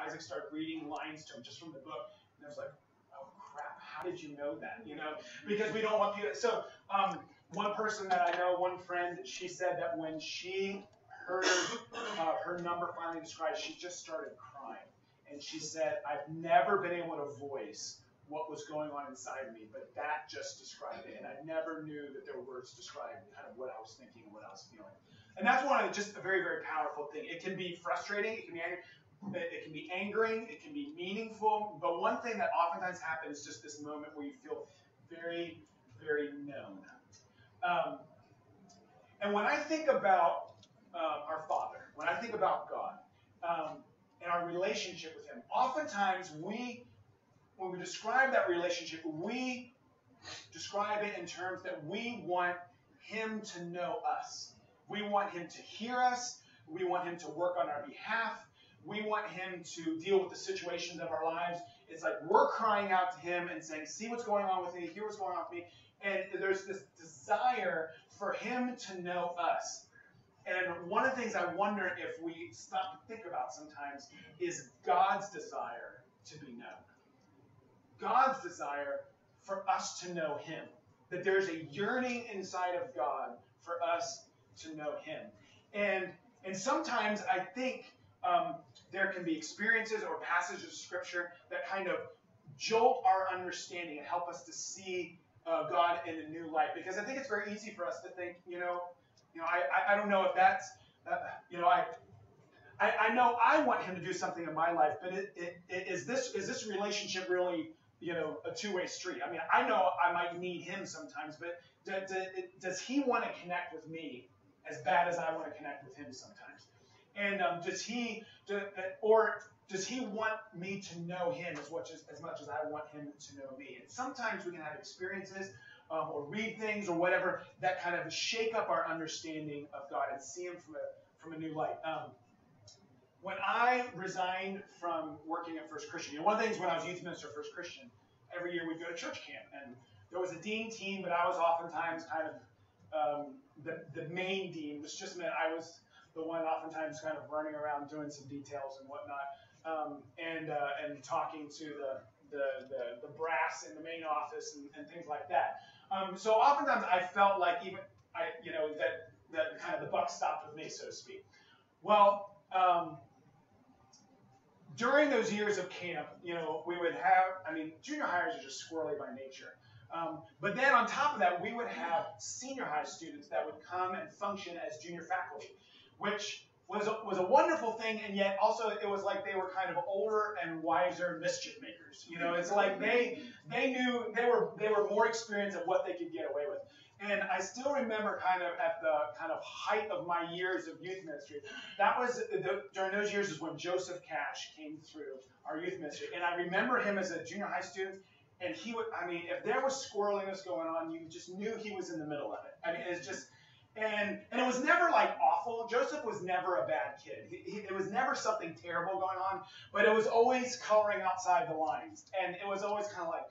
Isaac started reading lines to him just from the book, and I was like, oh crap, how did you know that? Because we don't want people. So one person that I know, one friend, she said that when she heard her number finally described, she just started crying. And she said, I've never been able to voice what was going on inside of me, but that just described it. And I never knew that there were words describing kind of what I was thinking and what I was feeling. And that's just a very, very powerful thing. It can be frustrating, it can be angering, it can be meaningful, but one thing that oftentimes happens is just this moment where you feel very, very known. And when I think about our Father, when I think about God, and our relationship with Him, oftentimes when we describe that relationship, we describe it in terms that we want Him to know us. We want Him to hear us. We want Him to work on our behalf. We want Him to deal with the situations of our lives. It's like we're crying out to Him and saying, see what's going on with me, hear what's going on with me. And there's this desire for Him to know us. And one of the things I wonder if we stop to think about sometimes is God's desire to be known. God's desire for us to know Him. That there's a yearning inside of God for us to know Him. And sometimes I think there can be experiences or passages of Scripture that kind of jolt our understanding and help us to see God in a new light. Because I think it's very easy for us to think, I don't know if that's, I know I want Him to do something in my life, but is this relationship really, a two-way street? I mean, I know I might need Him sometimes, but does He want to connect with me as bad as I want to connect with Him sometimes? And does He want me to know Him as much as I want Him to know me? And sometimes we can have experiences or read things or whatever that kind of shake up our understanding of God and see Him from a new light. When I resigned from working at First Christian, one of the things when I was youth minister at First Christian, every year we'd go to church camp, and there was a dean team, but I was oftentimes kind of the main dean, which just meant I was the one oftentimes kind of running around doing some details and whatnot, and talking to the brass in the main office and things like that. So oftentimes I felt like that kind of the buck stopped with me, so to speak. Well, during those years of camp, we would have, junior hires are just squirrely by nature. But then on top of that, we would have senior high students that would come and function as junior faculty, which was a wonderful thing, and yet also it was like they were kind of older and wiser mischief makers. It's like they knew they were more experienced at what they could get away with. And I still remember kind of at the kind of height of my years of youth ministry, that was during those years is when Joseph Cash came through our youth ministry. And I remember him as a junior high student, and he would, if there was squirreliness going on, you just knew he was in the middle of it. It's just, and it was never like awful. Joseph was never a bad kid. It was never something terrible going on, but it was always coloring outside the lines. And it was always kind of like,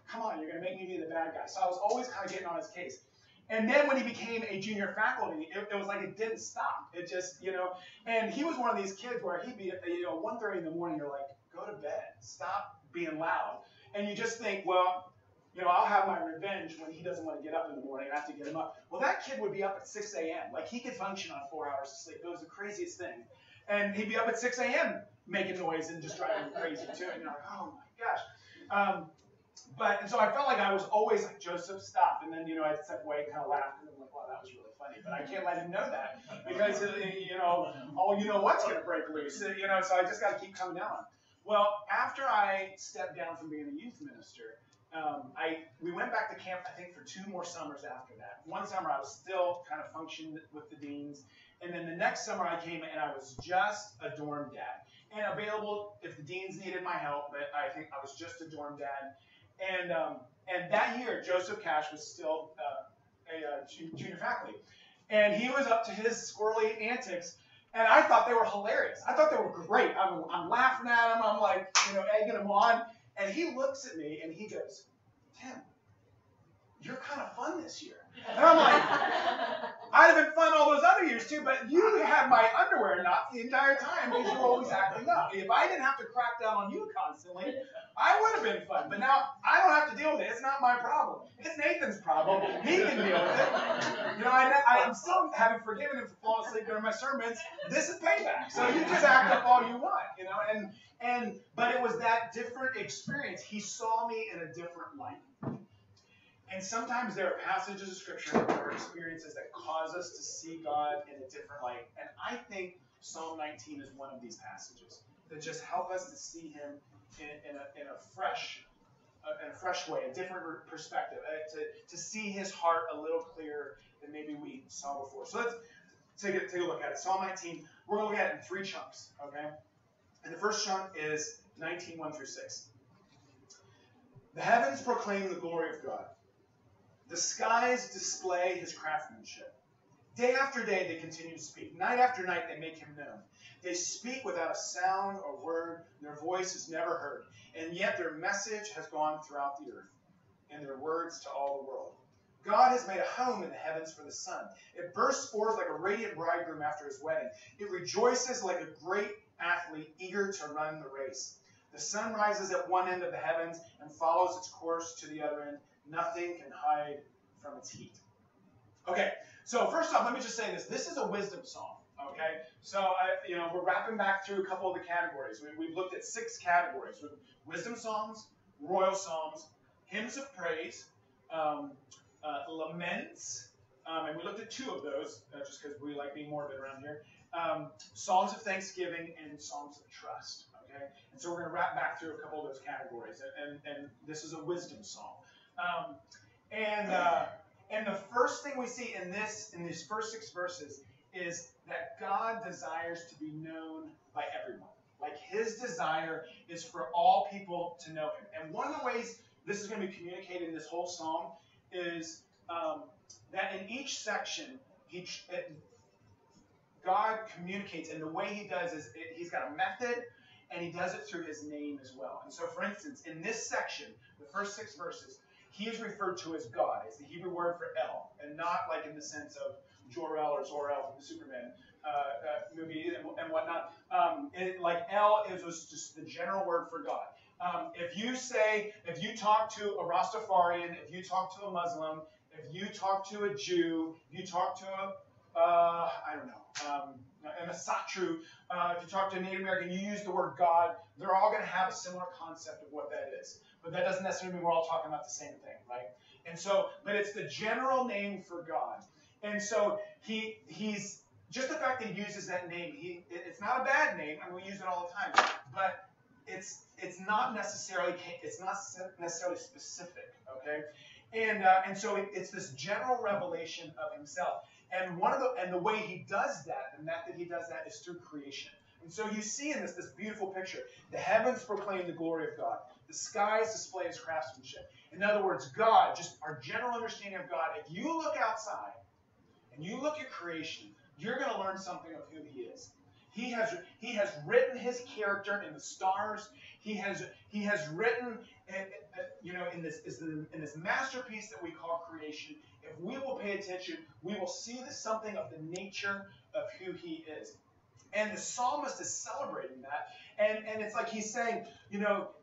come on, you're going to make me be the bad guy. So I was always kind of getting on his case. And then when he became a junior faculty, it was like it didn't stop. It just, and he was one of these kids where he'd be, 1:30 in the morning, you're like, go to bed, stop being loud. And you just think, well, I'll have my revenge when he doesn't want to get up in the morning. I have to get him up. Well, that kid would be up at 6 a.m. Like, he could function on 4 hours of sleep. It was the craziest thing. And he'd be up at 6 a.m. making noise and just driving you crazy, too. And you're like, oh, my gosh. And so I felt like I was always like, Joseph, stop. And then, I'd step away and kind of laugh. And I'm like, wow, that was really funny. But I can't let him know that because, what's going to break loose. So I just got to keep coming down. Well, after I stepped down from being a youth minister, we went back to camp, I think, for 2 more summers after that. One summer I was still kind of functioning with the deans. And then the next summer I came and I was just a dorm dad. And available if the deans needed my help, but I think I was just a dorm dad. And that year, Joseph Cash was still a junior faculty. And he was up to his squirrely antics. And I thought they were hilarious. I thought they were great. I'm laughing at him. I'm like, egging him on. And he looks at me and he goes, Tim, you're kind of fun this year. And I'm like, I'd have been fun all those other years too, but you had my underwear knocked the entire time because you were always acting up. If I didn't have to crack down on you constantly, I would have been fun. But now I don't have to deal with it. It's not my problem. It's Nathan's problem. He can deal with it. You know, I'm still having forgiven him for falling asleep during my sermons. This is payback. So you just act up all you want, you know. But it was that different experience. He saw me in a different light. And sometimes there are passages of Scripture or experiences that cause us to see God in a different light. And I think Psalm 19 is one of these passages that just help us to see Him in a fresh way, a different perspective, to see His heart a little clearer than maybe we saw before. So let's take a look at it. Psalm 19, we're going to look at it in 3 chunks, okay? And the first chunk is 19, 1 through 6. The heavens proclaim the glory of God. The skies display His craftsmanship. Day after day they continue to speak. Night after night they make Him known. They speak without a sound or word. Their voice is never heard. And yet their message has gone throughout the earth, and their words to all the world. God has made a home in the heavens for the sun. It bursts forth like a radiant bridegroom after his wedding. It rejoices like a great athlete eager to run the race. The sun rises at one end of the heavens and follows its course to the other end. Nothing can hide from its heat. Okay, so first off, let me just say this. This is a wisdom song, okay? So, we're wrapping back through a couple of the categories. We've looked at 6 categories. Wisdom songs, royal psalms, hymns of praise, laments, and we looked at 2 of those, just because we like being morbid around here, songs of thanksgiving and songs of trust, okay? And so we're going to wrap back through a couple of those categories, and this is a wisdom song. And the first thing we see in these first 6 verses is that God desires to be known by everyone. Like His desire is for all people to know Him. And one of the ways this is going to be communicated in this whole psalm is that in each section, God communicates, and the way He does is He's got a method, and He does it through His name as well. And so, for instance, in this section, the first 6 verses, He is referred to as God. It's the Hebrew word for El, and not like in the sense of Jor-El or Zor-El from the Superman movie and whatnot. Like El is just the general word for God. If you talk to a Rastafarian, if you talk to a Muslim, if you talk to a Jew, if you talk to a Satru, if you talk to a Native American, you use the word God, they're all going to have a similar concept of what that is. But that doesn't necessarily mean we're all talking about the same thing, right? And so, but it's the general name for God. And so he's just the fact that He uses that name, it's not a bad name, and we use it all the time, but it's not necessarily specific, okay? And so it's this general revelation of Himself. And the way He does that, the method He does that is through creation. And so you see in this beautiful picture, the heavens proclaim the glory of God. The skies display His craftsmanship. In other words, God, just our general understanding of God, if you look outside and you look at creation, you're going to learn something of who He is. He has written His character in the stars. He has written, in this masterpiece that we call creation. If we will pay attention, we will see something of the nature of who He is. And the psalmist is celebrating that. And it's like he's saying,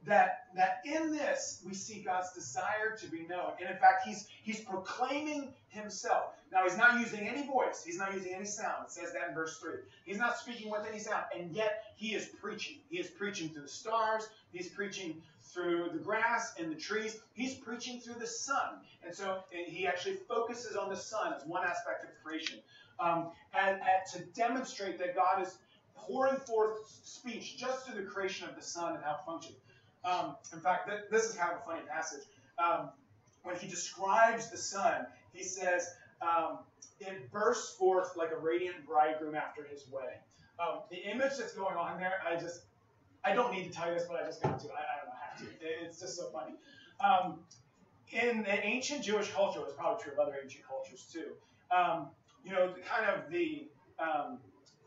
that in this we see God's desire to be known. And in fact, he's proclaiming Himself. Now, He's not using any voice. He's not using any sound. It says that in verse 3. He's not speaking with any sound. And yet, He is preaching. He is preaching through the stars. He's preaching through the grass and the trees. He's preaching through the sun. And so He actually focuses on the sun as one aspect of creation. And to demonstrate that God is pouring forth speech just through the creation of the sun and how it functions. In fact, this is kind of a funny passage. When He describes the sun, He says, it bursts forth like a radiant bridegroom after his wedding. The image that's going on there, I don't need to tell you this, but I just got to. I don't have to. It's just so funny. In the ancient Jewish culture, it was probably true of other ancient cultures too, the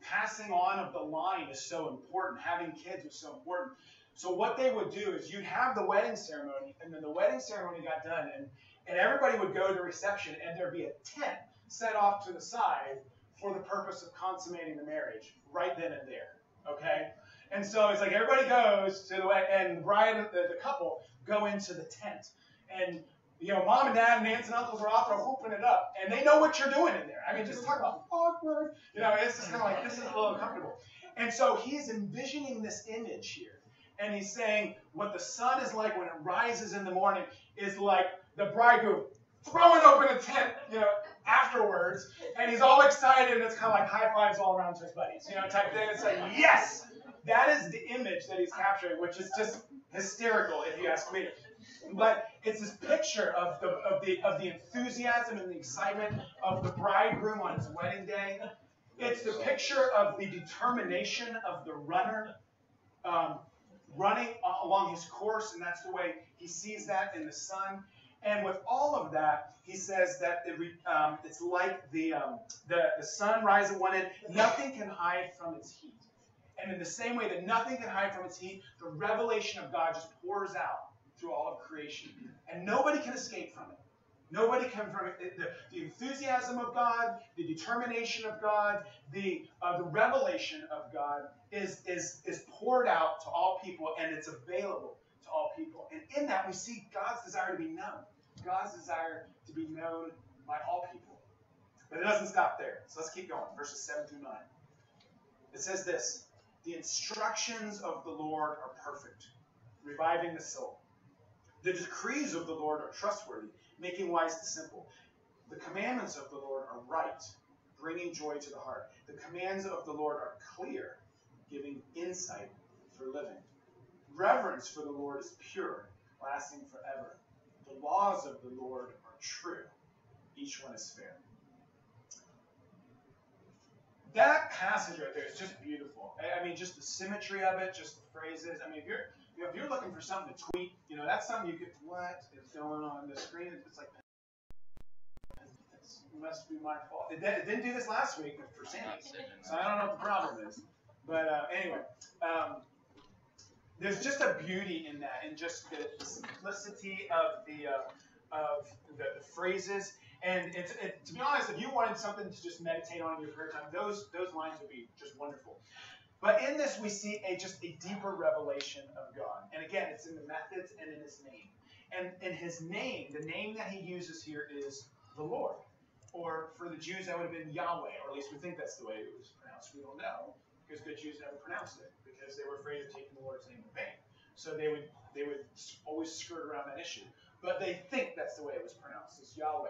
passing on of the line is so important. Having kids was so important. So what they would do is you'd have the wedding ceremony, and then the wedding ceremony got done, And everybody would go to the reception, and there'd be a tent set off to the side for the purpose of consummating the marriage right then and there. Okay? And so it's like everybody goes to the way, and the bride and the couple go into the tent. And, you know, mom and dad and aunts and uncles are out there hooping it up, and they know what you're doing in there. I mean, just talk about awkward. You know, it's just kind of like, this is a little uncomfortable. And so he's envisioning this image here. And he's saying what the sun is like when it rises in the morning is like the bridegroom throwing open a tent, you know, afterwards. And he's all excited, and it's kind of like high fives all around to his buddies, you know, type thing. It's like, yes! That is the image that he's capturing, which is just hysterical, if you ask me. But it's this picture of the enthusiasm and the excitement of the bridegroom on his wedding day. It's the picture of the determination of the runner running along his course, and that's the way he sees that in the sun. And with all of that, he says that it's like the sun rises at one end. Nothing can hide from its heat. And in the same way that nothing can hide from its heat, the revelation of God just pours out through all of creation. And nobody can escape from it. Nobody can from it. The enthusiasm of God, the determination of God, the revelation of God is poured out to all people, and it's available to all people. And in that, we see God's desire to be known. God's desire to be known by all people. But it doesn't stop there. So let's keep going. Verses 7 through 9. It says this: the instructions of the Lord are perfect, reviving the soul. The decrees of the Lord are trustworthy, making wise the simple. The commandments of the Lord are right, bringing joy to the heart. The commands of the Lord are clear, giving insight for living. Reverence for the Lord is pure, lasting forever. The laws of the Lord are true. Each one is fair. That passage right there is just beautiful. I mean, just the symmetry of it, just the phrases. I mean, if you're looking for something to tweet, you know, that's something you could, what is going on the screen? It's like, it must be my fault. It didn't do this last week for Sammy, so I don't know what the problem is. But anyway, there's just a beauty in that, and just the simplicity of the phrases. And to be honest, if you wanted something to just meditate on in your prayer time, those lines would be just wonderful. But in this, we see just a deeper revelation of God. And again, it's in the methods and in his name. And in his name, the name that he uses here is the Lord. Or for the Jews, that would have been Yahweh, or at least we think that's the way it was pronounced. We don't know, because the Jews never pronounced it, because they were afraid of taking the Lord's name in vain. So they would always skirt around that issue. But they think that's the way it was pronounced, it's Yahweh.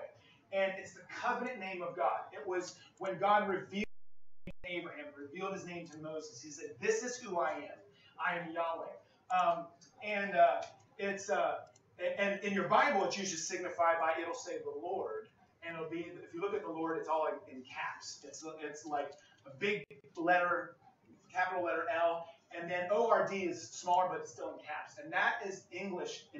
And it's the covenant name of God. It was when God revealed Abraham, revealed his name to Moses. He said, "This is who I am. I am Yahweh." And in your Bible, it's usually signified by, it'll say the Lord, and it'll be, if you look at the Lord, it's all in caps. It's like a big letter, capital letter L, and then ORD is smaller, but it's still in caps. And that is in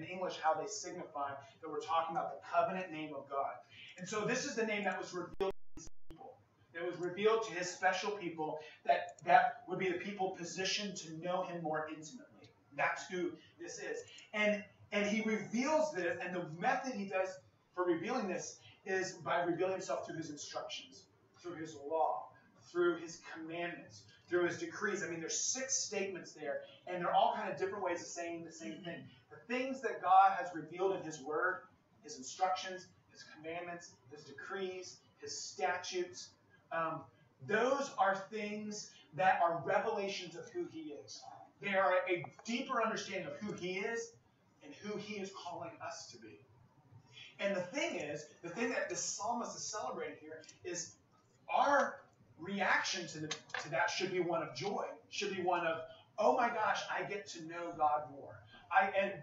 English, how they signify that we're talking about the covenant name of God. And so this is the name that was revealed to his people. It was revealed to his special people, that would be the people positioned to know him more intimately. That's who this is. And he reveals this, and the method he does for revealing this is by revealing himself through his instructions, through his law, through his commandments, through his decrees. I mean, there's 6 statements there, and they're all kind of different ways of saying the same thing. The things that God has revealed in his word, his instructions, his commandments, his decrees, his statutes, those are things that are revelations of who he is. They are a deeper understanding of who he is and who he is calling us to be. And the thing that the psalmist is celebrating here is our reaction to that should be one of joy, should be one of, oh my gosh, I get to know God more. And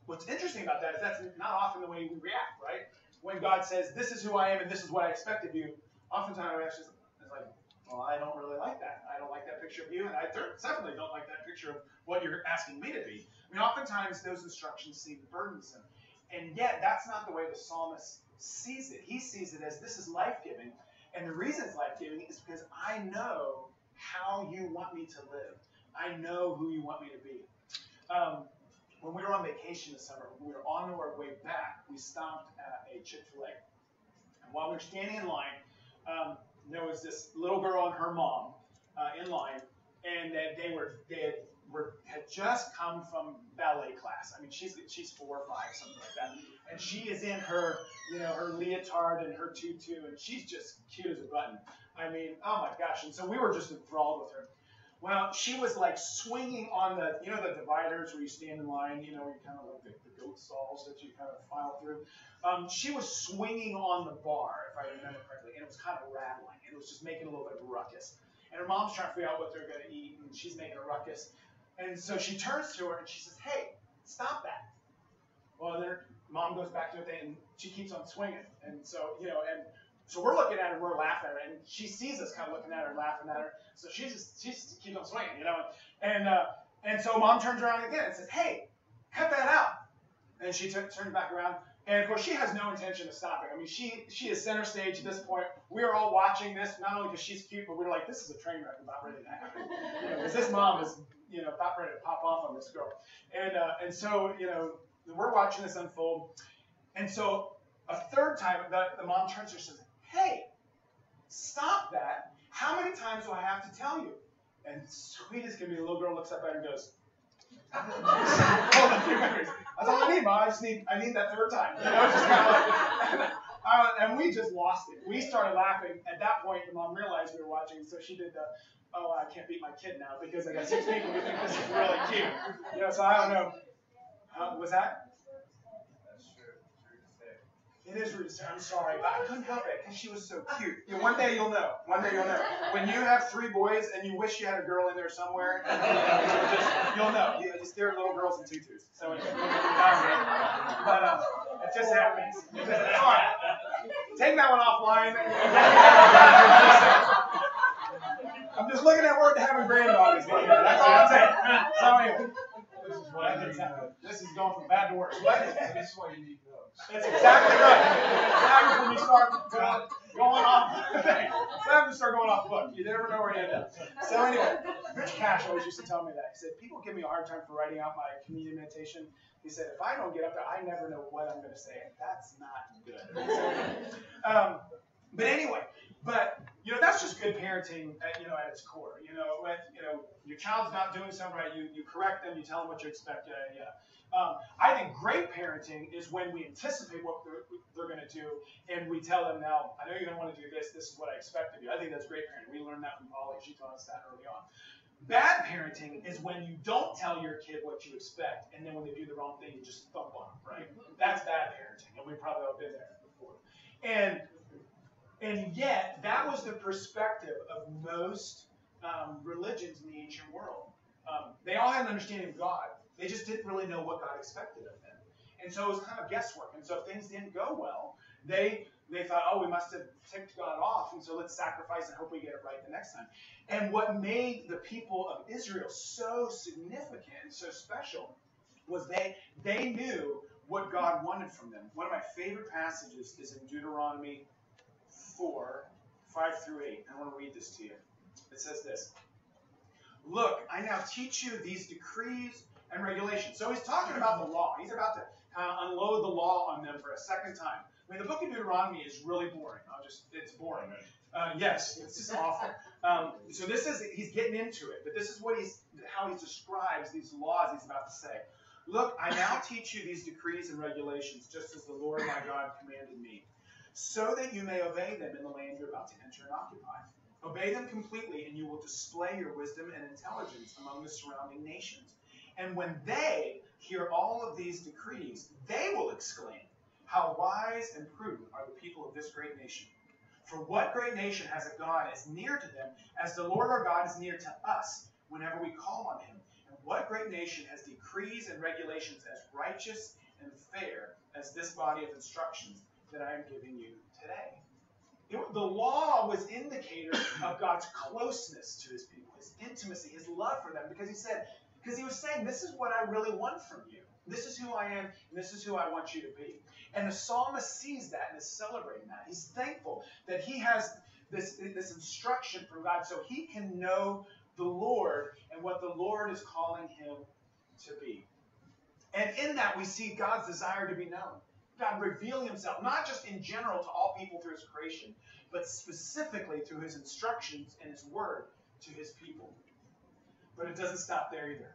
what's interesting about that is that's not often the way we react, right? When God says, this is who I am and this is what I expect of you, oftentimes our reaction is like, well, I don't really like that. I don't like that picture of you, and I definitely don't like that picture of what you're asking me to be. I mean, oftentimes those instructions seem burdensome. And yet, that's not the way the psalmist sees it. He sees it as, this is life-giving. And the reason it's life-giving is because I know how you want me to live. I know who you want me to be. when we were on vacation this summer, when we were on our way back, we stopped at a Chick-fil-A. And while we were standing in line, there was this little girl and her mom in line, and they had just come from ballet class. I mean, she's 4 or 5, something like that, and she is in her her leotard and her tutu, and she's just cute as a button. I mean, oh my gosh! And so we were just enthralled with her. Well, she was like swinging on the the dividers where you stand in line, where you kind of like the goat stalls that you kind of file through. She was swinging on the bar, if I remember correctly, and it was kind of rattling, and it was just making a little bit of a ruckus. And her mom's trying to figure out what they're going to eat, and she's making a ruckus. And so she turns to her and she says, "Hey, stop that." Well, then her mom goes back to it, and she keeps on swinging. And so, and so we're looking at her, we're laughing at her, and she sees us kind of looking at her, laughing at her. So she just keeps on swinging, And so mom turns around again and says, "Hey, cut that out." And she turns back around. And, of course, she has no intention of stopping. I mean, she is center stage at this point. We are all watching this, not only because she's cute, but we're like, this is a train wreck about ready to happen. Because this mom is, about ready to pop off on this girl. And so, we're watching this unfold. And so a third time, the mom turns to her and says, "Hey, stop that. How many times do I have to tell you?" And sweet as can be, the little girl looks up at her and goes, "Hold on, a few memories. That's all I need, Mom. I need that third time." It's just kind of like, and we just lost it. We started laughing. At that point, the mom realized we were watching, so she did the, "Oh, I can't beat my kid now because I got 6 people who think this is really cute." So I don't know. Was that? It is rude to say. I'm sorry, but I couldn't help it because she was so cute. One day you'll know. One day you'll know. When you have 3 boys and you wish you had a girl in there somewhere, you'll know. There are little girls in tutus. So, but it just happens. It's all right. Take that one offline. I'm just looking at word to having granddaughters. That's all I'm saying. So anyway. This is going from bad to worse. That's why you need dogs. That's exactly right. What happens when you start going off? What happens when you start going off book? You never know where you end up. So anyway, Rich Cash always used to tell me that. He said, "People give me a hard time for writing out my communion meditation." He said, "If I don't get up there, I never know what I'm going to say. And that's not good." But anyway, that's just good parenting at its core. When your child's not doing something right, you correct them, you tell them what you expect. I think great parenting is when we anticipate what they're going to do, and we tell them, "Now, I know you're going to want to do this. This is what I expect of you." I think that's great parenting. We learned that from Polly. She taught us that early on. Bad parenting is when you don't tell your kid what you expect, and then when they do the wrong thing, you just thump on them, right? That's bad parenting, and we've probably all been there before. And yet, that was the perspective of most religions in the ancient world. They all had an understanding of God. They just didn't really know what God expected of them. And so it was kind of guesswork. And so if things didn't go well, they thought, "Oh, we must have ticked God off, and so let's sacrifice and hope we get it right the next time." And what made the people of Israel so significant and so special was they knew what God wanted from them. One of my favorite passages is in Deuteronomy 4:5-8. I want to read this to you. It says this: "Look, I now teach you these decrees and regulations." So he's talking about the law. He's about to kind of unload the law on them for a second time. I mean, the book of Deuteronomy is really boring. It's boring. Yes, it's just awful. So he's getting into it, but this is how he describes these laws he's about to say. "Look, I now teach you these decrees and regulations, just as the Lord my God commanded me, so that you may obey them in the land you're about to enter and occupy. Obey them completely, and you will display your wisdom and intelligence among the surrounding nations. And when they hear all of these decrees, they will exclaim, 'How wise and prudent are the people of this great nation.' For what great nation has a God as near to them as the Lord our God is near to us whenever we call on him? And what great nation has decrees and regulations as righteous and fair as this body of instructions that I am giving you today?" The law was indicator of God's closeness to his people, his intimacy, his love for them, because he was saying, "This is what I really want from you. This is who I am, and this is who I want you to be." And the psalmist sees that and is celebrating that. He's thankful that he has this instruction from God so he can know the Lord and what the Lord is calling him to be. And in that, we see God's desire to be known. God revealing himself, not just in general to all people through his creation, but specifically through his instructions and his word to his people. But it doesn't stop there either.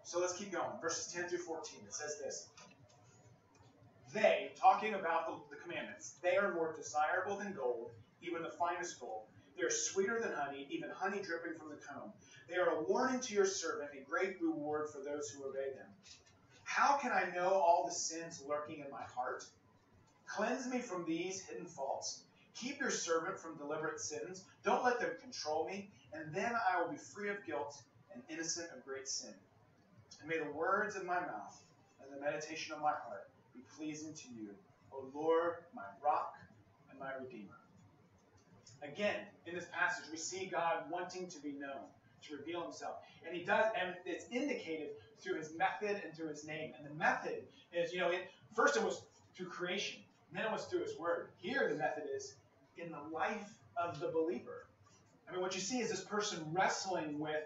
So let's keep going. Verses 10 through 14, it says this. They, talking about the commandments, they are more desirable than gold, even the finest gold. They are sweeter than honey, even honey dripping from the comb. They are a warning to your servant, a great reward for those who obey them. How can I know all the sins lurking in my heart? Cleanse me from these hidden faults. Keep your servant from deliberate sins. Don't let them control me, and then I will be free of guilt and innocent of great sin. And may the words of my mouth and the meditation of my heart be pleasing to you, O Lord, my rock and my redeemer. Again, in this passage, we see God wanting to be known, to reveal himself. And he does, and it's indicated through his method and through his name. And the method is, first it was through creation, and then it was through his word. Here the method is in the life of the believer. I mean, what you see is this person wrestling with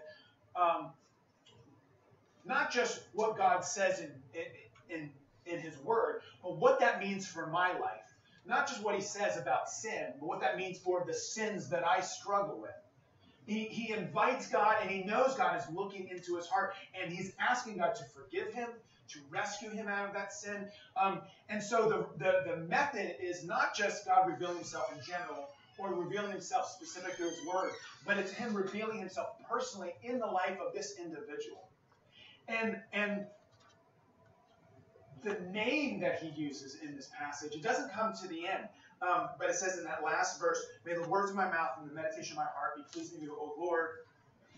not just what God says in his word, but what that means for my life. Not just what he says about sin, but what that means for the sins that I struggle with. He invites God, and he knows God is looking into his heart, and he's asking God to forgive him, to rescue him out of that sin. And so the method is not just God revealing himself in general, or revealing himself specific to his word, but it's him revealing himself personally in the life of this individual. And the name that he uses in this passage, it doesn't come to the end. But it says in that last verse, may the words of my mouth and the meditation of my heart be pleasing to you, O Lord,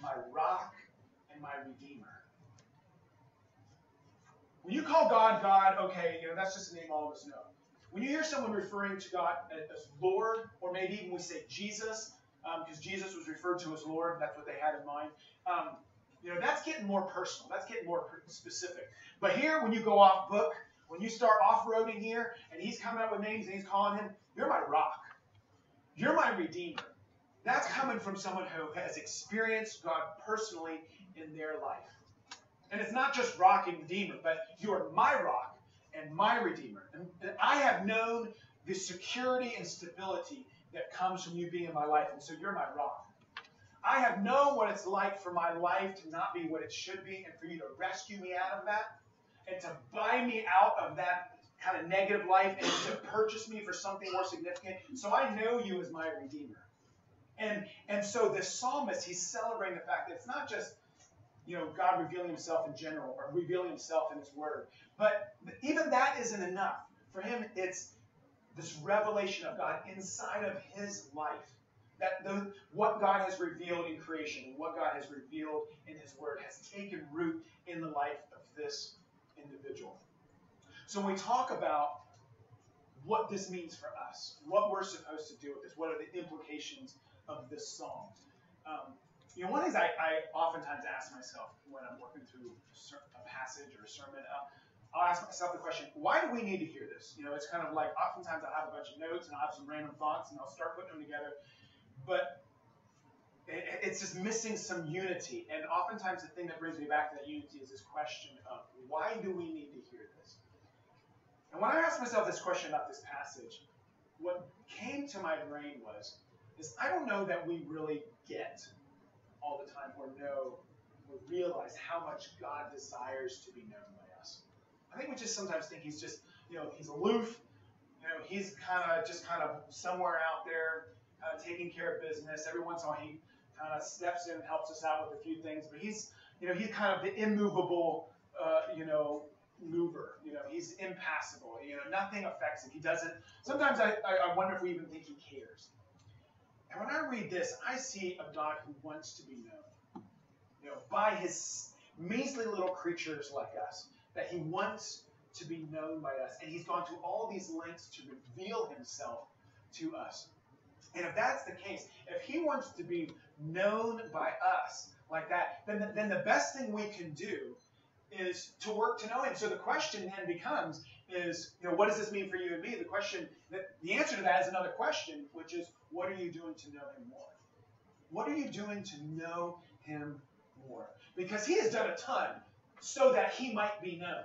my rock and my redeemer. When you call God, God, okay, that's just a name all of us know. When you hear someone referring to God as Lord, or maybe even we say Jesus, because Jesus was referred to as Lord, that's what they had in mind. That's getting more personal. That's getting more specific. But here, when you go off book, when you start off-roading here, and he's coming up with names and he's calling him, you're my rock. You're my redeemer. That's coming from someone who has experienced God personally in their life. And it's not just rock and redeemer, but you are my rock and my redeemer. And I have known the security and stability that comes from you being in my life, and so you're my rock. I have known what it's like for my life to not be what it should be, and for you to rescue me out of that, and to buy me out of that kind of negative life, and to purchase me for something more significant. So I know you as my redeemer. And so the psalmist, he's celebrating the fact that it's not just God revealing himself in general, or revealing himself in his word. But even that isn't enough. For him, it's this revelation of God inside of his life. That what God has revealed in creation, and what God has revealed in his word, has taken root in the life of this individual. So when we talk about what this means for us, what we're supposed to do with this, what are the implications of this psalm? One of the things I oftentimes ask myself when I'm working through a passage or a sermon, I'll ask myself the question, why do we need to hear this? It's kind of like oftentimes I'll have a bunch of notes and I'll have some random thoughts and I'll start putting them together. But it's just missing some unity. And oftentimes the thing that brings me back to that unity is this question of, why do we need to hear this? And when I asked myself this question about this passage, what came to my brain is I don't know that we really get all the time or know or realize how much God desires to be known by us. I think we just sometimes think he's just, he's aloof. He's kind of somewhere out there, taking care of business. Every once in a while he kind of steps in and helps us out with a few things, but he's kind of the immovable, mover. He's impassible. Nothing affects him. He doesn't. Sometimes I wonder if we even think he cares. And when I read this, I see a God who wants to be known, by his measly little creatures like us, that he wants to be known by us, and he's gone to all these lengths to reveal himself to us. And if that's the case, if he wants to be known by us like that, then the best thing we can do is to work to know him. So the question then becomes, what does this mean for you and me? The answer to that is another question, which is, what are you doing to know him more? What are you doing to know him more? Because he has done a ton so that he might be known.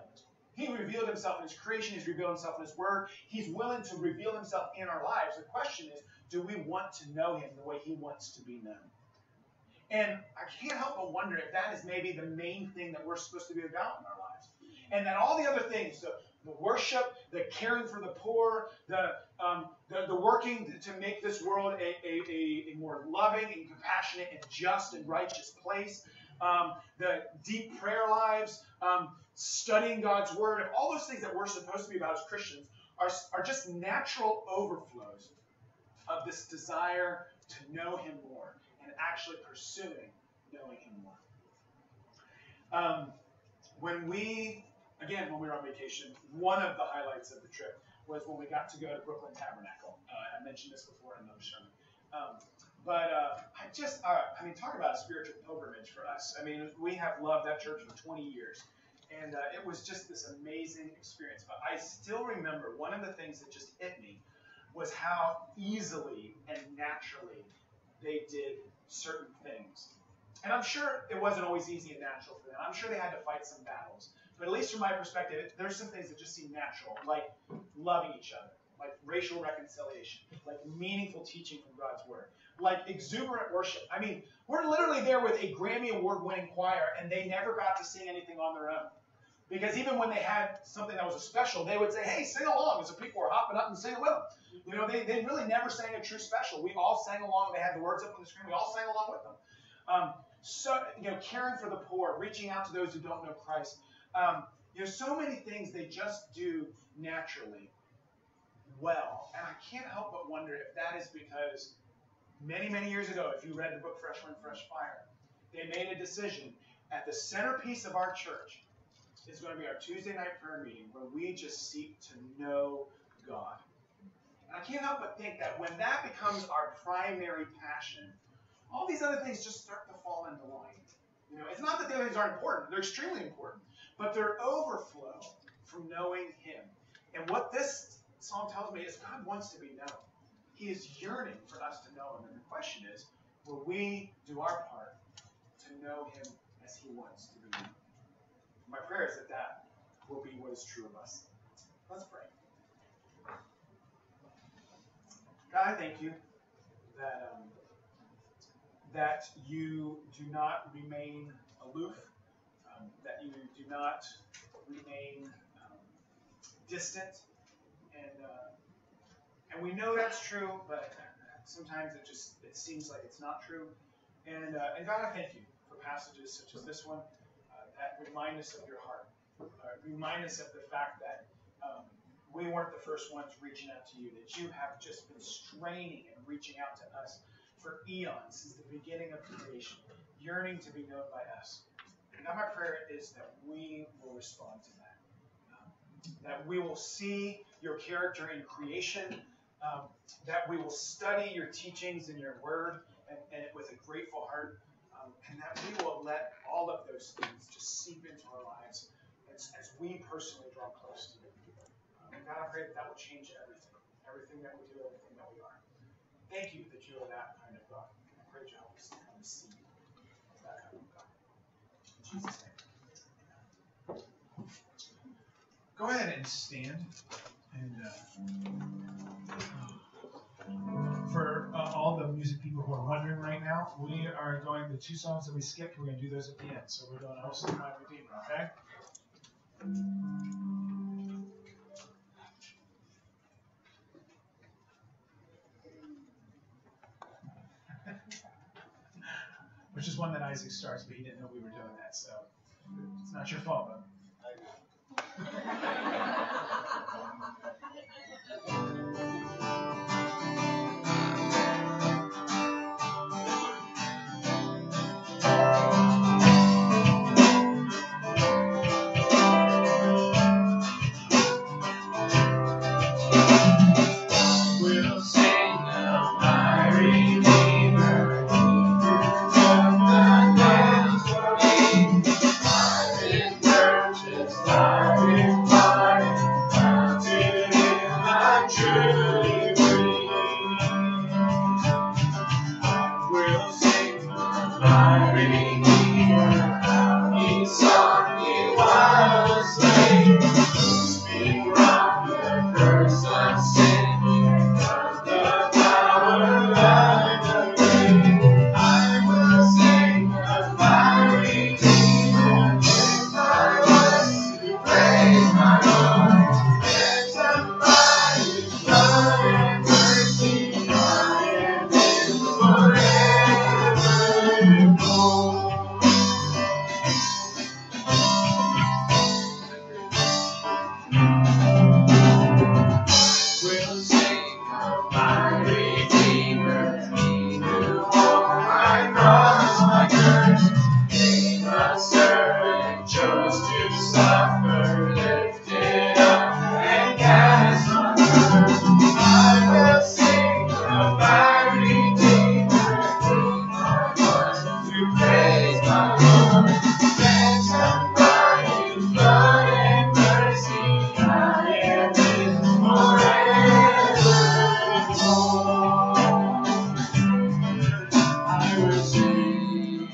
He revealed himself in his creation. He's revealed himself in his word. He's willing to reveal himself in our lives. The question is, do we want to know him the way he wants to be known? And I can't help but wonder if that is maybe the main thing that we're supposed to be about in our lives. And that all the other things, the worship, the caring for the poor, the working to make this world a more loving and compassionate and just and righteous place, the deep prayer lives, studying God's word, and all those things that we're supposed to be about as Christians are just natural overflows of this desire to know him more and actually pursuing knowing him more. When we were on vacation, one of the highlights of the trip was when we got to go to Brooklyn Tabernacle. I mentioned this before in another sermon. Talk about a spiritual pilgrimage for us. I mean, we have loved that church for 20 years. And it was just this amazing experience. But I still remember one of the things that just hit me was how easily and naturally they did certain things. And I'm sure it wasn't always easy and natural for them. I'm sure they had to fight some battles. But at least from my perspective, there's some things that just seem natural, like loving each other, like racial reconciliation, like meaningful teaching from God's word, like exuberant worship. I mean, we're literally there with a Grammy Award-winning choir, and they never got to sing anything on their own. Because even when they had something that was a special, they would say, hey, sing along. And so people were hopping up and singing with them. You know, they really never sang a true special. We all sang along. They had the words up on the screen. We all sang along with them. Caring for the poor, reaching out to those who don't know Christ. So many things they just do naturally well. And I can't help but wonder if that is because many, many years ago, if you read the book Fresh Wind, Fresh Fire, they made a decision at the centerpiece of our church is going to be our Tuesday night prayer meeting where we just seek to know God. And I can't help but think that when that becomes our primary passion, all these other things just start to fall into line. You know, it's not that the other things aren't important. They're extremely important. But they're overflow from knowing him. And what this song tells me is God wants to be known. He is yearning for us to know him. And the question is, will we do our part to know him as he wants to be known? My prayer is that will be what is true of us. Let's pray. God, I thank you that you do not remain aloof, that you do not remain distant, and we know that's true, but sometimes it seems like it's not true. And God, I thank you for passages such as this one. That remind us of your heart. Remind us of the fact that we weren't the first ones reaching out to you, that you have just been straining and reaching out to us for eons since the beginning of creation, yearning to be known by us. And now my prayer is that we will respond to that. That we will see your character in creation, that we will study your teachings and your word and with a grateful heart, and that we will let all of those things just seep into our lives as we personally draw close to you. And God, I pray that will change everything that we do, everything that we are. Thank you that you are that kind of God. I pray that you help us to come to see that kind of God. In Jesus' name. Go ahead and stand. And for all the music people who are wondering right now, we are going, the two songs that we skipped, we're going to do those at the end. So we're doing "O Sing My Redeemer," okay? Which is one that Isaac starts, but he didn't know we were doing that, so it's not your fault, bud. suffer, lifted up, and cast on earth. I will sing of my Redeemer, to praise my Lord. Ransomed by His blood and mercy, I am His forevermore. I will sing.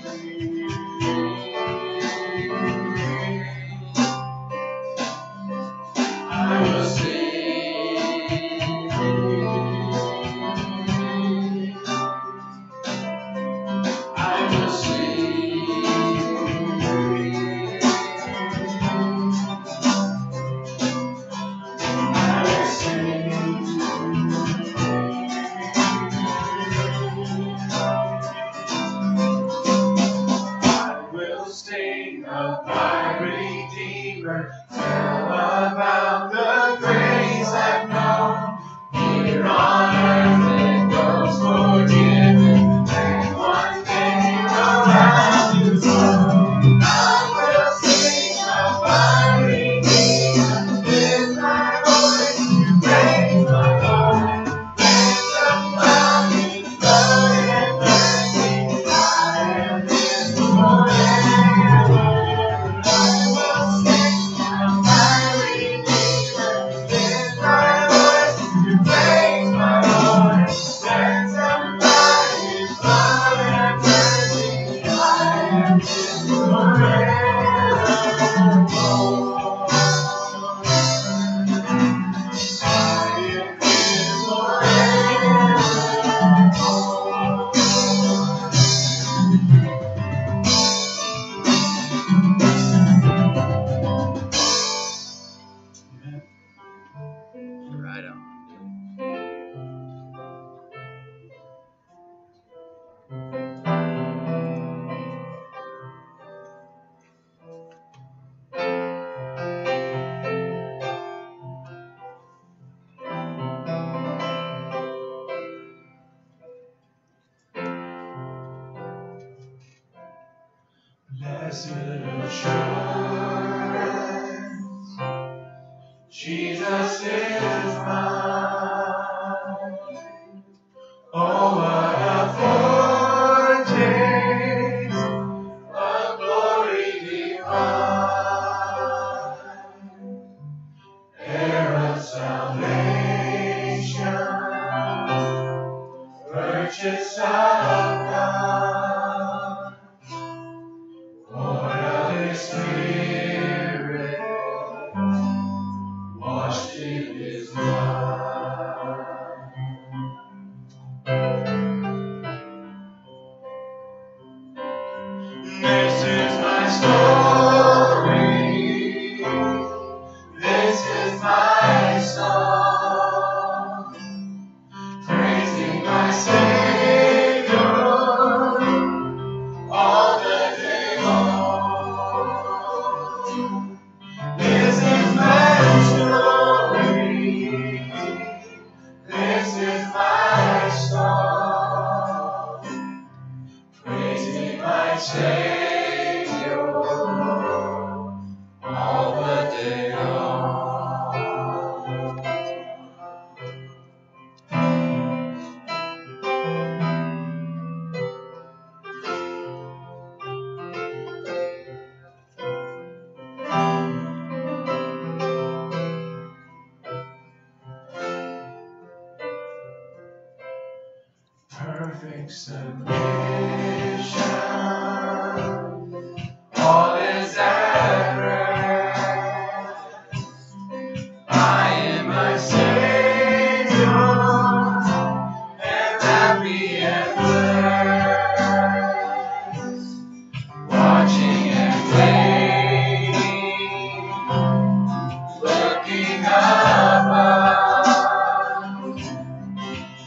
I will sing. I will sing. I will sing of my Redeemer, tell about the grace I've known. Here on earth it goes forgiven, and one day around His throne. I will sing of my Redeemer, lift my voice to praise my Lord. Ransomed by His blood and mercy, I am His forever. I will sing of my Redeemer, lift my voice to praise my Lord. Ransomed by His blood and mercy, I am His forevermore. Right on. Blessed assurance, Jesus is mine. Oh, what a foretaste of glory divine, heir of salvation, purchase of God, born of His Spirit, washed in His blood. This is my story, this is my song, praising my Savior all the day long. This is my story, this is my song, praising my Savior all the day long. Perfect submission, all is at rest. I am my Savior, and happy and blessed, watching and waiting, looking above,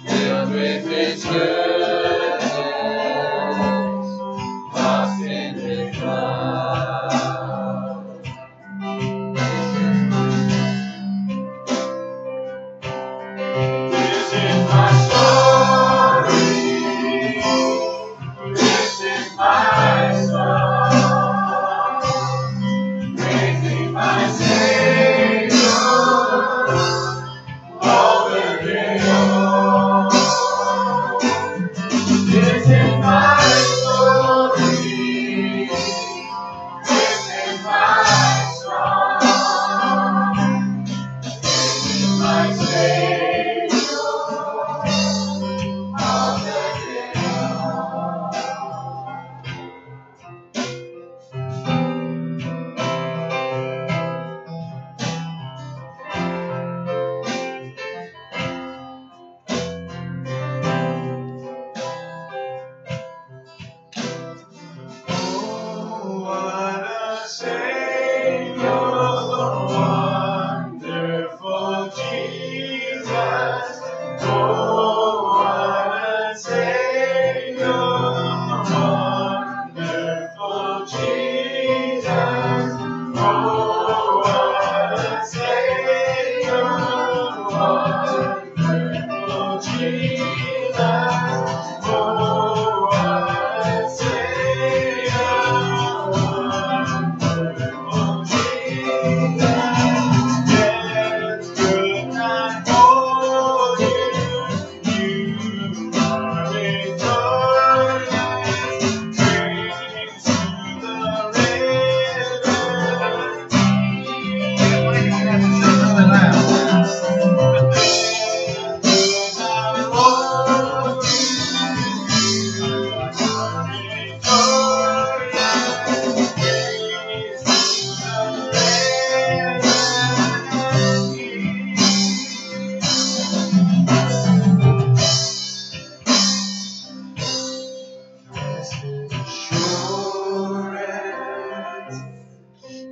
filled with His goodness,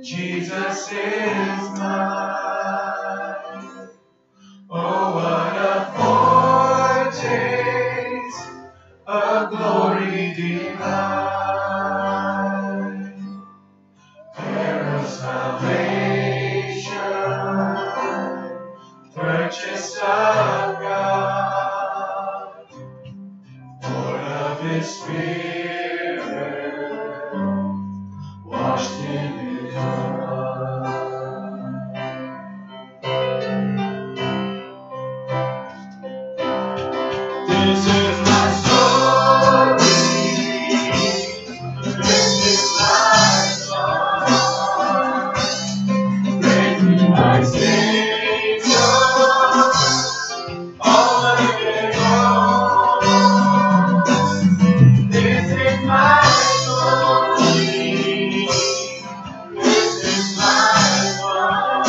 Jesus is mine. Oh, what a foretaste of glory divine, fair of salvation, purchased of God, born of His Spirit, washed in His blood. This is my story. This is my song. Praising my Savior all the day long. This is my story. This is my song.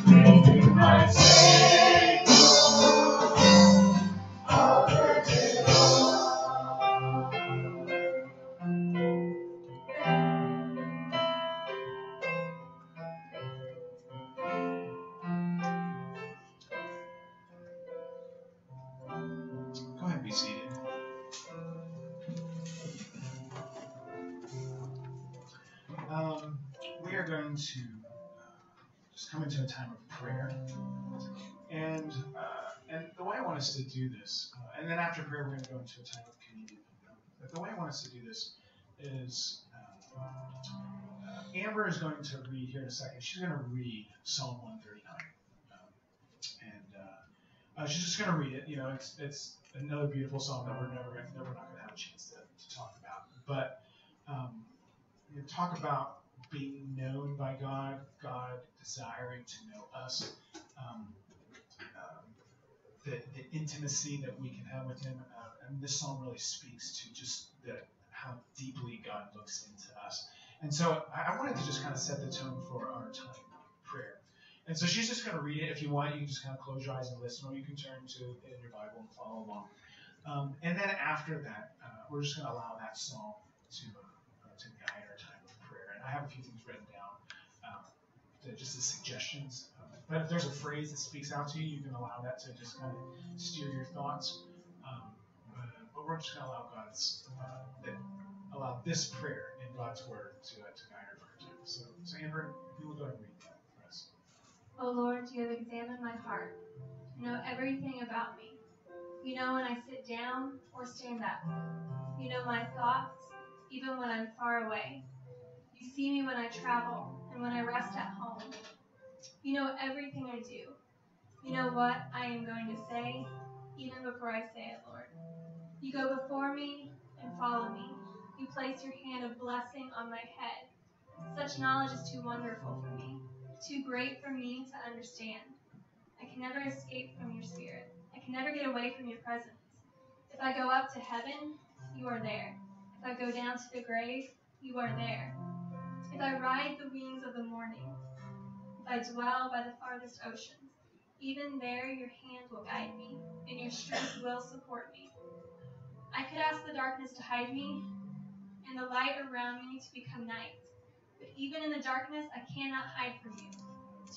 Praising my Savior all the day long. Go ahead and be seated. We are going to just come into a time of prayer. And the way I want us to do this, and then after prayer, we're going to go into a time of communion. But the way I want us to do this is Amber is going to read here in a second. She's going to read Psalm 139. She's just going to read it. You know, it's another beautiful psalm that we're not going to have a chance to talk about. But talk about being known by God, God desiring to know us, the intimacy that we can have with Him. And this psalm really speaks to just how deeply God looks into us. And so I wanted to just kind of set the tone for our time of prayer. And so she's just going to read it. If you want, you can just kind of close your eyes and listen, or you can turn to in your Bible and follow along. And then after that, we're just going to allow that psalm to guide our time of prayer. And I have a few things written down, just as suggestions. But if there's a phrase that speaks out to you, you can allow that to just kind of steer your thoughts. But we're just going to allow this prayer in God's Word to guide our prayer time. So Amber, if you will go ahead and read that for us. O Lord, you have examined my heart. You know everything about me. You know when I sit down or stand up. You know my thoughts, even when I'm far away. You see me when I travel and when I rest at home. You know everything I do. You know what I am going to say, even before I say it, Lord. You go before me and follow me. You place your hand of blessing on my head. Such knowledge is too wonderful for me, too great for me to understand. I can never escape from your spirit. I can never get away from your presence. If I go up to heaven, you are there. If I go down to the grave, you are there. If I ride the wings of the morning, if I dwell by the farthest oceans, even there your hand will guide me, and your strength will support me. I could ask the darkness to hide me, and the light around me to become night. But even in the darkness, I cannot hide from you.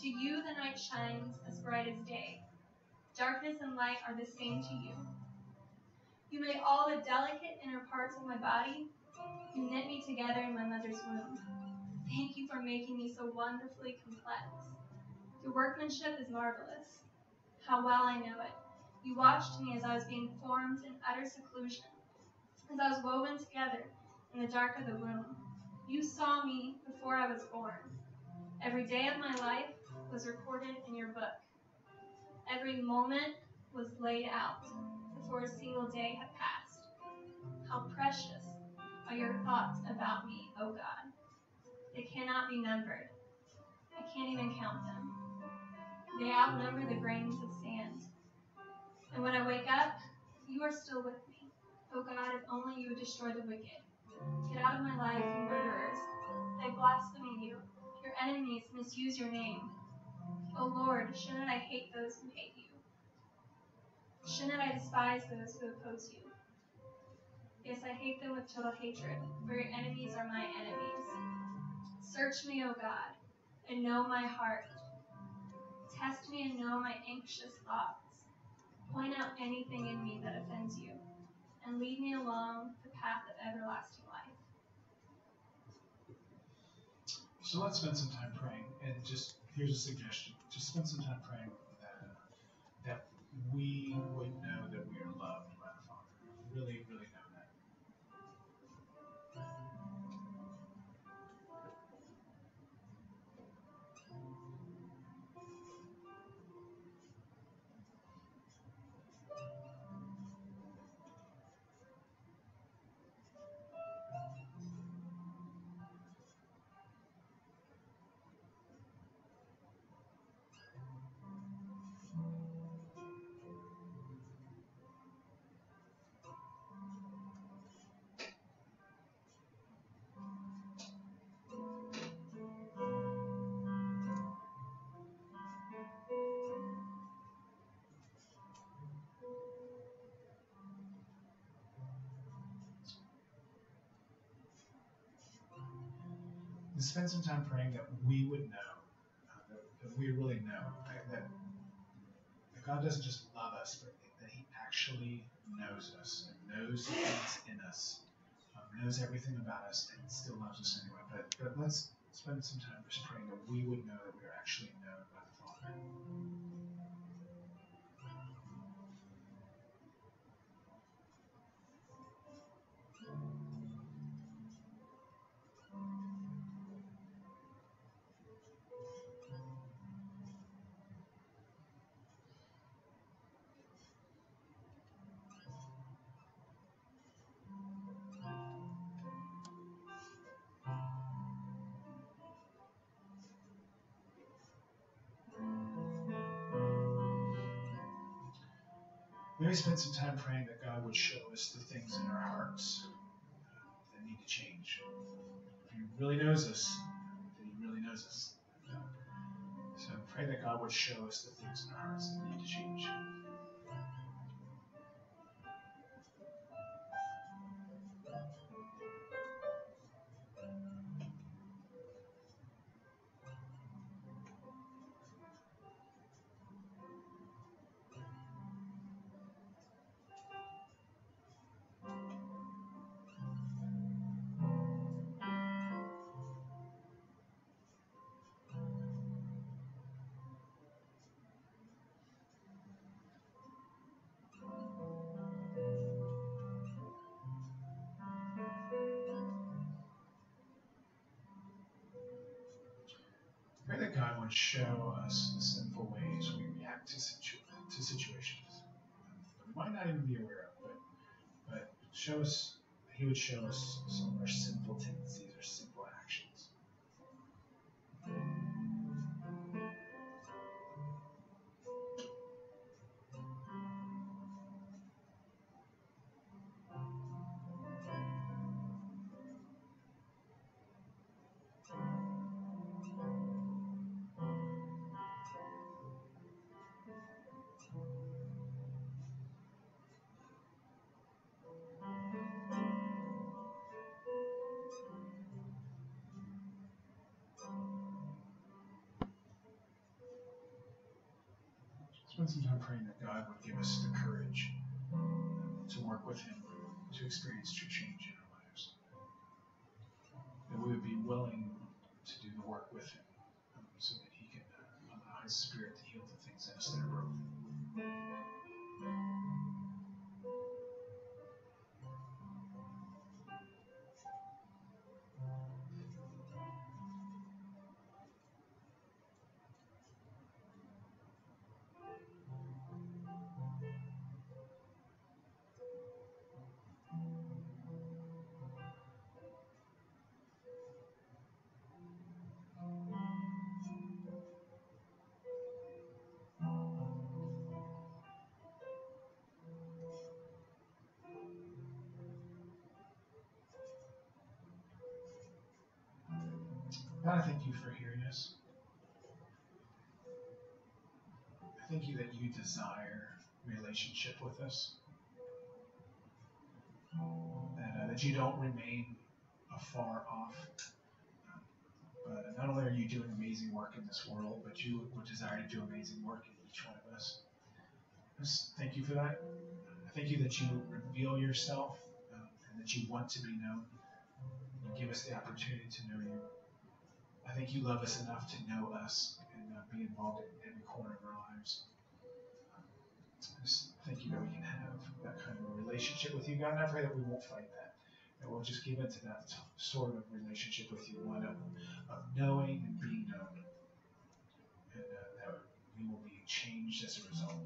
To you the night shines as bright as day. Darkness and light are the same to you. You made all the delicate inner parts of my body. You knit me together in my mother's womb. Thank you for making me so wonderfully complex. Your workmanship is marvelous. How well I know it. You watched me as I was being formed in utter seclusion, as I was woven together in the dark of the womb. You saw me before I was born. Every day of my life was recorded in your book. Every moment was laid out before a single day had passed. How precious are your thoughts about me, O God. They cannot be numbered. I can't even count them. They outnumber the grains of sand. And when I wake up, you are still with me. O God, if only you would destroy the wicked. Get out of my life, you murderers. They blaspheme you. Your enemies misuse your name. O Lord, shouldn't I hate those who hate you? Shouldn't I despise those who oppose you? Yes, I hate them with total hatred, for your enemies are my enemies. Search me, O God, and know my heart. Test me and know my anxious thoughts. Point out anything in me that offends you, and lead me along the path of everlasting life. So let's spend some time praying, and just here's a suggestion: just spend some time praying that we would know that we are loved by the Father. Really, really know that. And spend some time praying that we would know, that we really know, that God doesn't just love us, but that He actually knows us and knows things in us, knows everything about us, and still loves us anyway. But let's spend some time just praying that we would know that we are actually known by the Father. Maybe spend some time praying that God would show us the things in our hearts that need to change. If He really knows us, that He really knows us. So pray that God would show us the things in our hearts that need to change. Pray that God would show us the sinful ways we react to situations that we might not even be aware of, but show us, He would show us some of our sinful tendencies, our sinful actions. Spend some time praying that God would give us the courage to work with Him, to experience true change in our lives. That we would be willing to do the work with Him so that He can allow His Spirit to heal the things in us that are broken. God, I thank You for hearing us. I thank You that You desire relationship with us. That You don't remain afar off, you doing amazing work in this world, but you would desire to do amazing work in each one of us. Just thank you for that. I thank you that you reveal yourself and that you want to be known. You give us the opportunity to know you. I think you love us enough to know us and be involved in every corner of our lives. Just thank you that we can have that kind of a relationship with you, God. And I pray that we won't fight that we'll just give into that sort of relationship with you, one of knowing and being known, and that we will be changed as a result.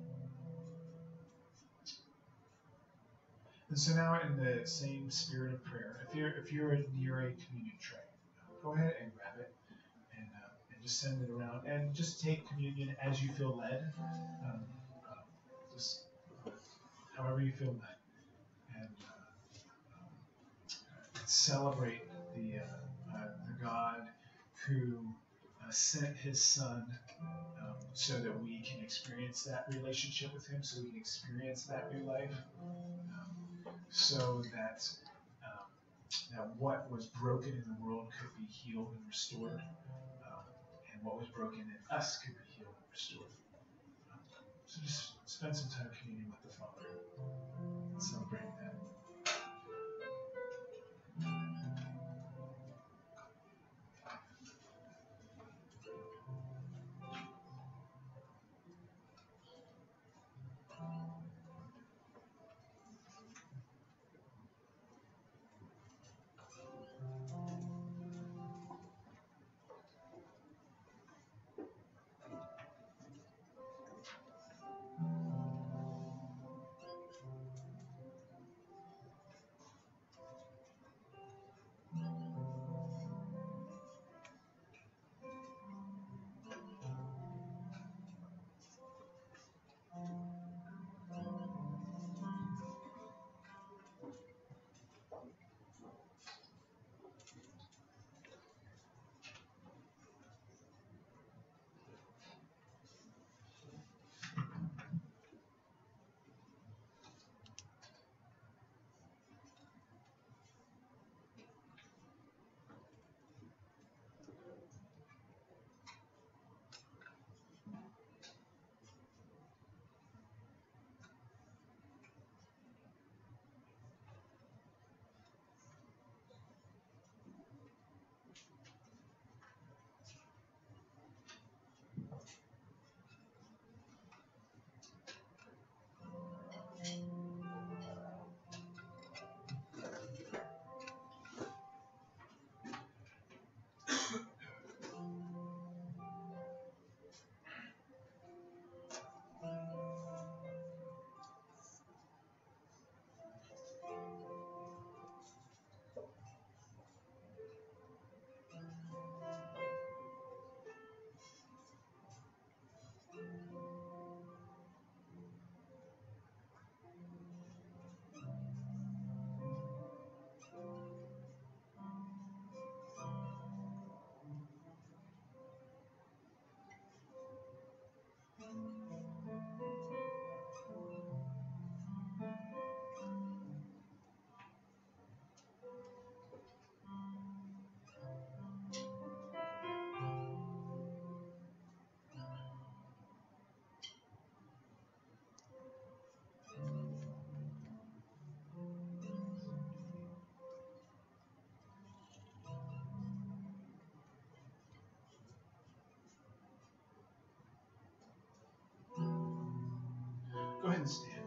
And so now, in the same spirit of prayer, if you're near a communion tray, go ahead and grab it and just send it around, and just take communion as you feel led, just however you feel led, and celebrate the God who sent His Son so that we can experience that relationship with Him, so we can experience that new life, so that that what was broken in the world could be healed and restored, and what was broken in us could be healed and restored. So just spend some time communing with the Father and celebrating that. Go ahead and stand.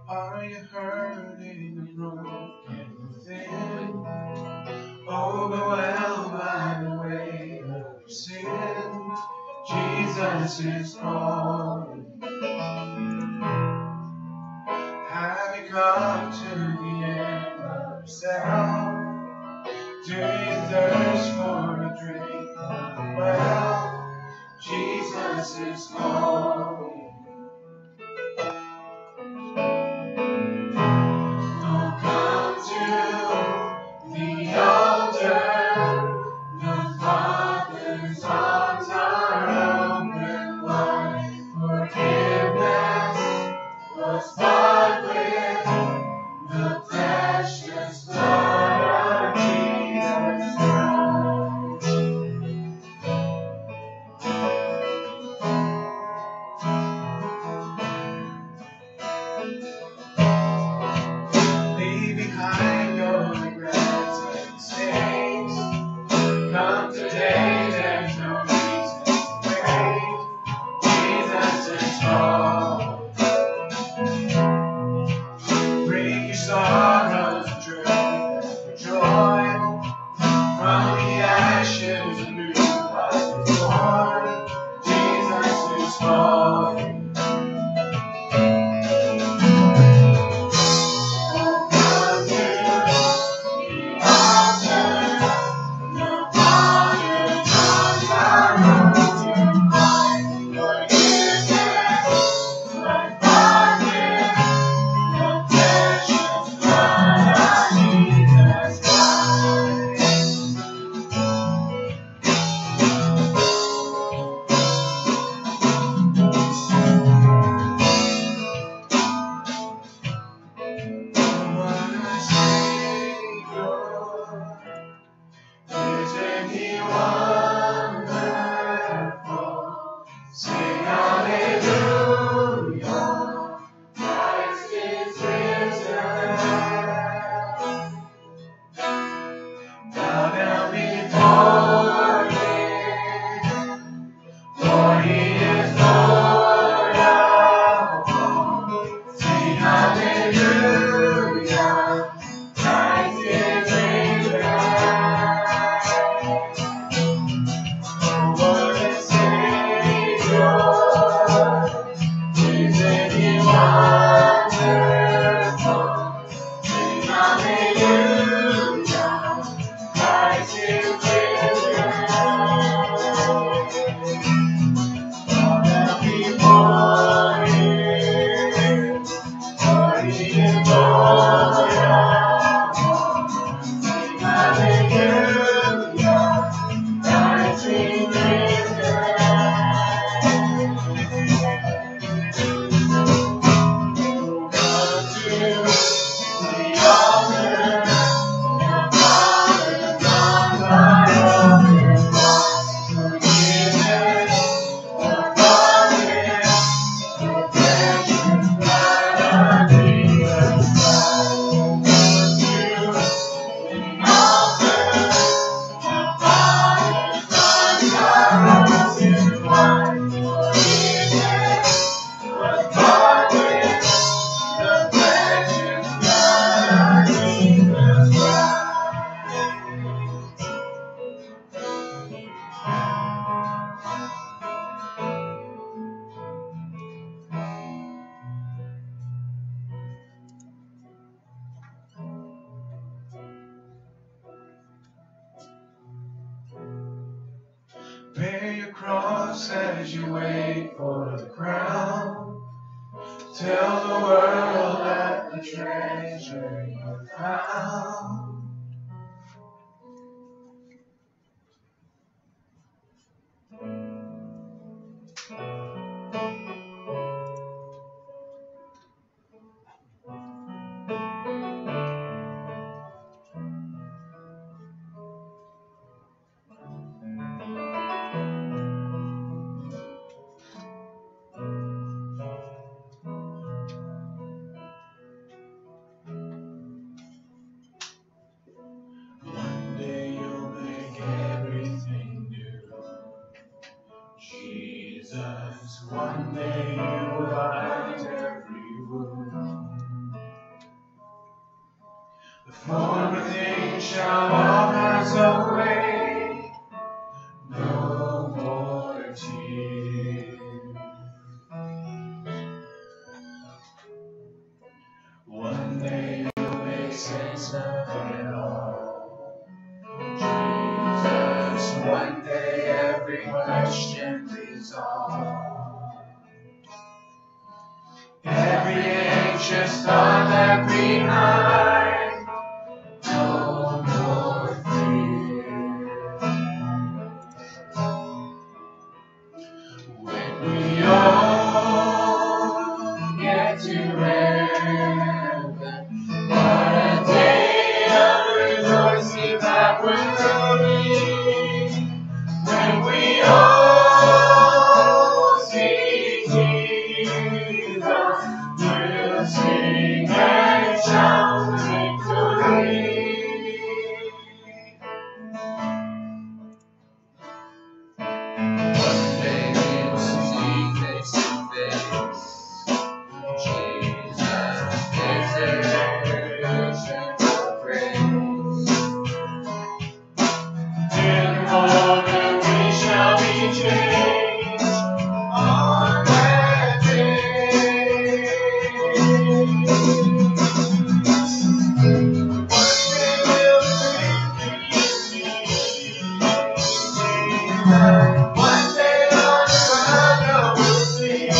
Are you hurting and broken within? Overwhelmed by the weight of your sin? Jesus is calling. Have you come to the end of yourself? Do you thirst for a drink of the well? Jesus is calling. Oh, come to the altar. The Father's arms are open wide. Forgiveness was cross as you wait for the crown. Tell the world that the treasure you found. One day you'll make everything new, Jesus. One day you will bind every wound. The former things shall all pass away. No more tears. One day you'll make sense of it all, Jesus. One day every question resolved. Every anxious thought left behind. No more fear. When we all get to heaven, what a day of rejoicing that will be. When we all see Jesus, we'll sing and shout victory. One day we will see face to face. Jesus is the ocean of praise. In the moment we shall be changed on that day. One day we'll sing Jesus. One day on the cloud we'll sing.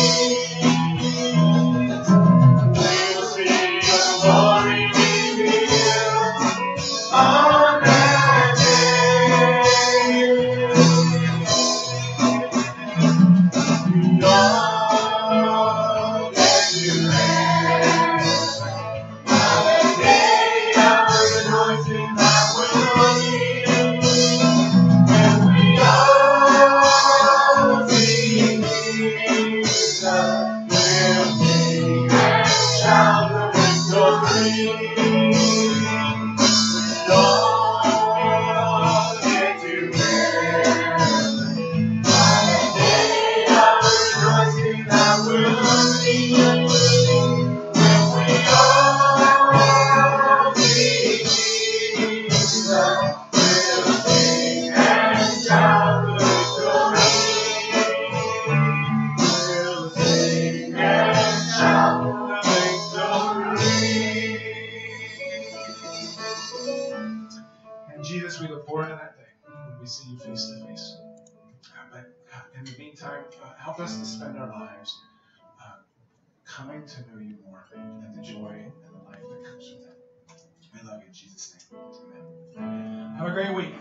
We will see your glory revealed on that day. We all get to rest on the day of rejoicing that will be. When we all see Jesus, we'll sing and shout the victory. We all get to rest on the day of rejoicing that will be. When we all see Jesus, we'll sing and shout the victory. We'll sing and shout the victory. And Jesus, we look forward to that day when we see you face to face. But in the meantime, help us to spend our lives coming to know you more and the joy and the life that comes with it. We love you in Jesus' name. Amen. Have a great week.